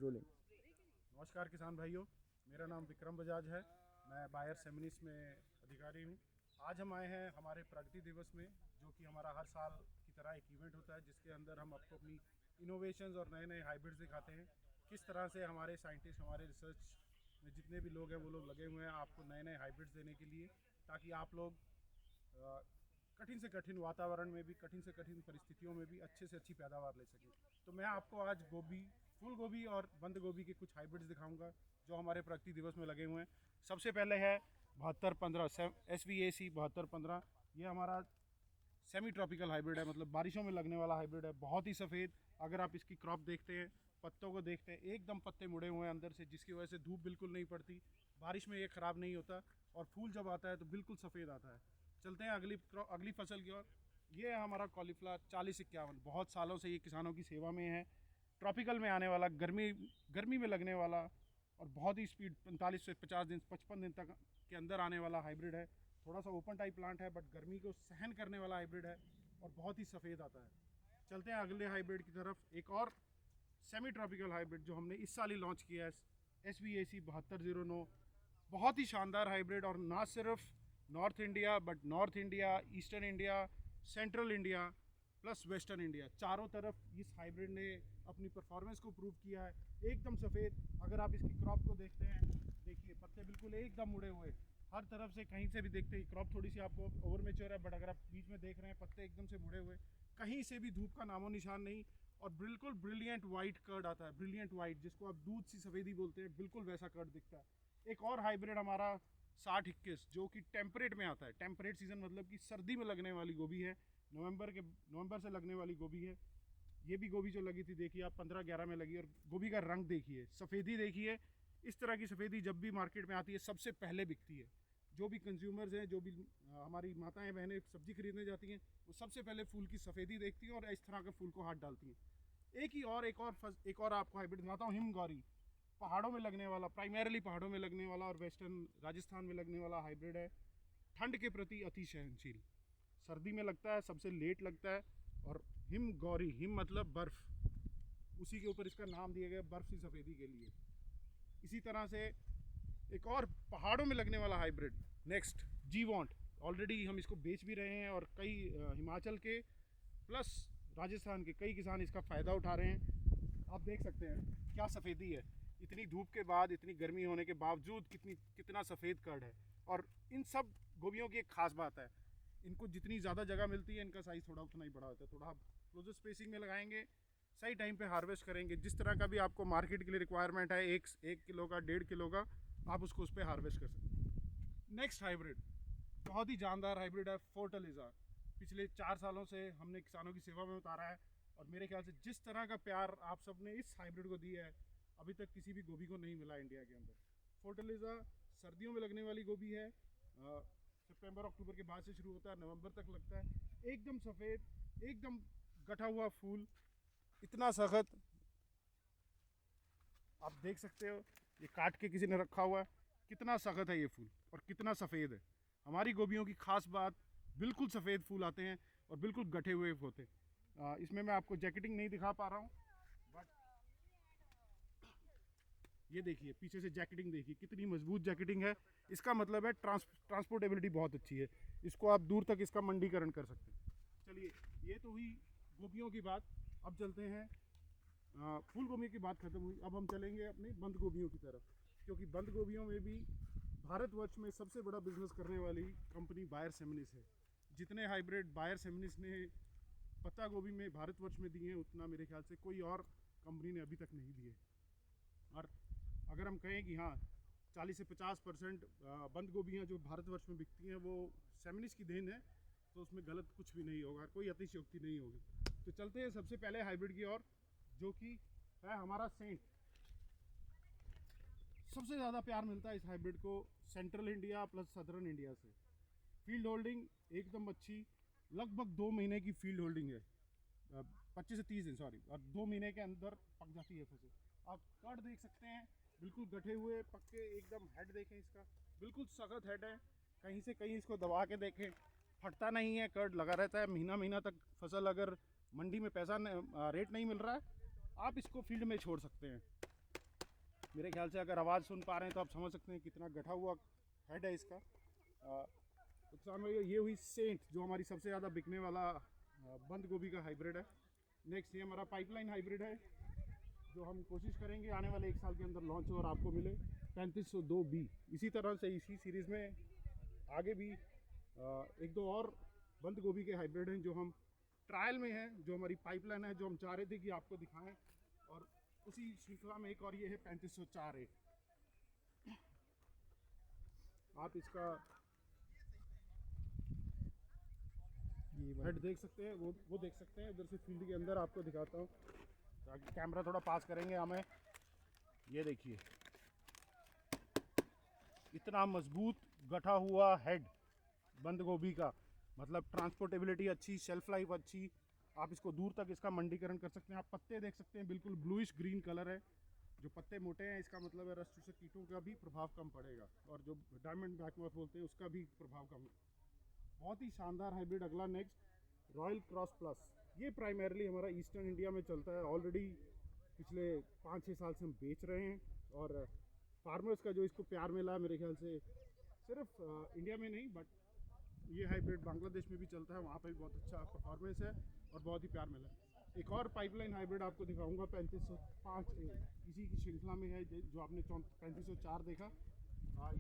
Rolling. नमस्कार किसान भाइयों, मेरा नाम विक्रम बजाज है। मैं बायर सेमिनिस में अधिकारी हूँ। आज हम आए हैं हमारे प्रगति दिवस में, जो कि हमारा हर साल की तरह एक इवेंट होता है, जिसके अंदर हम आपको अपनी इनोवेशंस और नए नए हाइब्रिड्स दिखाते हैं। किस तरह से हमारे साइंटिस्ट, हमारे रिसर्च में जितने भी लोग हैं वो लोग लगे हुए हैं आपको नए नए हाइब्रिड्स देने के लिए, ताकि आप लोग कठिन से कठिन वातावरण में भी, कठिन से कठिन परिस्थितियों में भी अच्छे से अच्छी पैदावार ले सकें। तो मैं आपको आज गोभी, फूल गोभी और बंद गोभी के कुछ हाइब्रिड्स दिखाऊंगा जो हमारे प्रगति दिवस में लगे हुए हैं। सबसे पहले है 7215 SVAC 7215। ये हमारा सेमी ट्रॉपिकल हाइब्रिड है, मतलब बारिशों में लगने वाला हाइब्रिड है। बहुत ही सफ़ेद, अगर आप इसकी क्रॉप देखते हैं, पत्तों को देखते हैं, एकदम पत्ते मुड़े हुए हैं अंदर से, जिसकी वजह से धूप बिल्कुल नहीं पड़ती, बारिश में ये ख़राब नहीं होता और फूल जब आता है तो बिल्कुल सफ़ेद आता है। चलते हैं अगली फसल की ओर। ये है हमारा कॉलीफ्लावर 4051। बहुत सालों से ये किसानों की सेवा में है। ट्रॉपिकल में आने वाला, गर्मी में लगने वाला और बहुत ही स्पीड 45 से 50 दिन, 55 दिन तक के अंदर आने वाला हाइब्रिड है। थोड़ा सा ओपन टाइप प्लांट है, बट गर्मी को सहन करने वाला हाइब्रिड है और बहुत ही सफ़ेद आता है। चलते हैं अगले हाइब्रिड की तरफ। एक और सेमी ट्रॉपिकल हाइब्रिड जो हमने इस साल ही लॉन्च किया है, SVAC 7209। बहुत ही शानदार हाइब्रिड, और ना सिर्फ north India but north India, eastern India, central India plus western India, चारों तरफ इस हाइब्रिड ने अपनी परफॉर्मेंस को प्रूव किया है। एकदम सफ़ेद, अगर आप इसकी क्रॉप को देखते हैं, देखिए पत्ते बिल्कुल एकदम मुड़े हुए, हर तरफ से कहीं से भी देखते ही, क्रॉप थोड़ी सी आपको ओवर मेच्योर है, बट अगर आप बीच में देख रहे हैं पत्ते एकदम से मुड़े हुए, कहीं से भी धूप का नामो निशान नहीं, और बिल्कुल ब्रिलियंट वाइट कर्ड आता है। ब्रिलियंट वाइट, जिसको आप दूध सी सफ़ेदी बोलते हैं, बिल्कुल वैसा कर्ड दिखता है। एक और हाइब्रिड हमारा 6021, जो कि टेम्परेट में आता है। टेम्परेट सीजन मतलब कि सर्दी में लगने वाली गोभी है, नवंबर से लगने वाली गोभी है। ये भी गोभी जो लगी थी, देखिए आप 15-11 में लगी, और गोभी का रंग देखिए, सफ़ेदी देखिए। इस तरह की सफ़ेदी जब भी मार्केट में आती है सबसे पहले बिकती है। जो भी कंज्यूमर्स हैं, जो भी हमारी माताएं बहनें सब्ज़ी खरीदने जाती हैं, वो सबसे पहले फूल की सफ़ेदी देखती हैं और इस तरह के फूल को हाथ डालती हैं। एक और आपको हाइब्रिड दिखाता हूँ, हिमगौरी। पहाड़ों में लगने वाला, प्राइमरीली पहाड़ों में लगने वाला और वेस्टर्न राजस्थान में लगने वाला हाइब्रिड है। ठंड के प्रति अति सहनशील, सर्दी में लगता है, सबसे लेट लगता है। और हिमगौरी, हिम मतलब बर्फ़, उसी के ऊपर इसका नाम दिया गया, बर्फ़ सी सफ़ेदी के लिए। इसी तरह से एक और पहाड़ों में लगने वाला हाइब्रिड, नेक्स्ट जीवॉन्ट। ऑलरेडी हम इसको बेच भी रहे हैं, और कई हिमाचल के प्लस राजस्थान के कई किसान इसका फ़ायदा उठा रहे हैं। आप देख सकते हैं क्या सफ़ेदी है, इतनी धूप के बाद, इतनी गर्मी होने के बावजूद कितना सफ़ेद कर्ड है। और इन सब गोभियों की एक ख़ास बात है, इनको जितनी ज़्यादा जगह मिलती है, इनका साइज़ थोड़ा उतना ही बड़ा होता है। थोड़ा आप क्लोजर स्पेसिंग में लगाएंगे, सही टाइम पे हार्वेस्ट करेंगे, जिस तरह का भी आपको मार्केट के लिए रिक्वायरमेंट है, 1 किलो का, 1.5 किलो का, आप उसको उस पर हार्वेस्ट कर सकते हैं। नेक्स्ट हाइब्रिड बहुत ही जानदार हाइब्रिड है, फोर्टलिज़ा। पिछले 4 सालों से हमने किसानों की सेवा में उतारा है, और मेरे ख्याल से जिस तरह का प्यार आप सब ने इस हाइब्रिड को दिया है, अभी तक किसी भी गोभी को नहीं मिला इंडिया के अंदर। फोर्टलिज़ा सर्दियों में लगने वाली गोभी है, सितंबर अक्टूबर के बाद से शुरू होता है, नवंबर तक लगता है। एकदम सफ़ेद, एकदम गठा हुआ फूल, इतना सख्त, आप देख सकते हो, ये काट के किसी ने रखा हुआ है, कितना सख्त है ये फूल और कितना सफ़ेद है। हमारी गोभियों की खास बात, बिल्कुल सफ़ेद फूल आते हैं और बिल्कुल गठे हुए होते हैं। इसमें मैं आपको जैकेटिंग नहीं दिखा पा रहा हूँ, बट ये देखिए पीछे से जैकेटिंग देखिए, कितनी मजबूत जैकेटिंग है। इसका मतलब है ट्रांसपोर्टेबिलिटी बहुत अच्छी है, इसको आप दूर तक इसका मंडीकरण कर सकते हैं। चलिए, ये तो हुई गोभियों की बात। अब चलते हैं, फूल गोभी की बात खत्म हुई, अब हम चलेंगे अपनी बंद गोभियों की तरफ, क्योंकि बंद गोभियों में भी भारतवर्ष में सबसे बड़ा बिजनेस करने वाली कंपनी बायर सेमिनिस है। जितने हाइब्रिड बायर सेमिनिस ने पत्ता गोभी में भारतवर्ष में दिए हैं, उतना मेरे ख्याल से कोई और कंपनी ने अभी तक नहीं दिए। और अगर हम कहें कि हाँ, 40 से 50% बंद गोभियाँ जो भारतवर्ष में बिकती हैं वो सेमिनिस की देन है, तो उसमें गलत कुछ भी नहीं होगा, कोई अतिशयोक्ति नहीं होगी। तो चलते हैं सबसे पहले हाइब्रिड की ओर, जो कि है हमारा सेंट। सबसे ज़्यादा प्यार मिलता है इस हाइब्रिड को central India plus southern India से। फील्ड होल्डिंग एकदम अच्छी, लगभग 2 महीने की फील्ड होल्डिंग है, 25 से 30 दिन सॉरी, और 2 महीने के अंदर पक जाती है फसल। आप कर्ड देख सकते हैं, बिल्कुल गठे हुए पक्के एकदम। हेड देखें इसका, बिल्कुल सख्त हेड है, कहीं से कहीं इसको दबा के देखें, फटता नहीं है, कर्ड लगा रहता है महीना महीना तक। फसल अगर मंडी में रेट नहीं मिल रहा है, आप इसको फील्ड में छोड़ सकते हैं। मेरे ख्याल से अगर आवाज़ सुन पा रहे हैं तो आप समझ सकते हैं कितना गठा हुआ हेड है इसका। तो किसान भाई ये हुई सेंट, जो हमारी सबसे ज़्यादा बिकने वाला बंद गोभी का हाइब्रिड है। नेक्स्ट ये हमारा पाइपलाइन हाइब्रिड है, जो हम कोशिश करेंगे आने वाले 1 साल के अंदर लॉन्च हो और आपको मिले 3502B। इसी तरह से इसी सीरीज़ में आगे भी 1-2 और बंद गोभी के हाइब्रिड हैं जो हम ट्रायल में हैं, जो हमारी पाइपलाइन है, जो हम चाह रहे थे कि आपको दिखाएं। और उसी श्रृंखला में एक और ये है 3504A। आप इसका हेड देख सकते हैं, वो देख सकते हैं। उधर से फील्ड के अंदर आपको दिखाता हूँ, ताकि कैमरा थोड़ा पास करेंगे हमें। ये देखिए इतना मजबूत गठा हुआ हेड बंद गोभी का, मतलब ट्रांसपोर्टेबिलिटी अच्छी, शेल्फ लाइफ अच्छी। आप इसको दूर तक इसका मंडीकरण कर सकते हैं। आप पत्ते देख सकते हैं, बिल्कुल ब्लूइश ग्रीन कलर है। जो पत्ते मोटे हैं इसका मतलब है रस्ट चूसक कीटों का भी प्रभाव कम पड़ेगा, और जो डायमंड बैकवर्थ बोलते हैं उसका भी प्रभाव कम। बहुत ही शानदार हाइब्रिड। अगला नेक्स्ट रॉयल क्रॉस प्लस। ये प्राइमरली हमारा ईस्टर्न इंडिया में चलता है। ऑलरेडी पिछले 5-6 साल से हम बेच रहे हैं, और फार्मर्स का जो इसको प्यार मिला, मेरे ख्याल से सिर्फ इंडिया में नहीं बट ये हाइब्रिड बांग्लादेश में भी चलता है, वहाँ पे भी बहुत अच्छा परफॉर्मेंस है और बहुत ही प्यार मिला है। एक और पाइपलाइन हाइब्रिड आपको दिखाऊंगा 3505A, इसी की श्रृंखला में है, जो आपने 3504 देखा।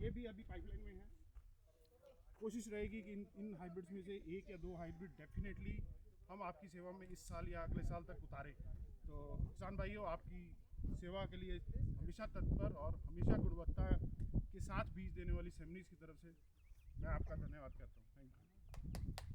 ये भी अभी पाइपलाइन में है। कोशिश रहेगी कि इन हाइब्रिड्स में से 1 या 2 हाइब्रिड डेफिनेटली हम आपकी सेवा में इस साल या अगले साल तक उतारें। तो किसान भाइयों, आपकी सेवा के लिए हमेशा तत्पर और हमेशा गुणवत्ता के साथ बीज देने वाली सेमनीज की तरफ से मैं आपका धन्यवाद करता हूँ। Thank you.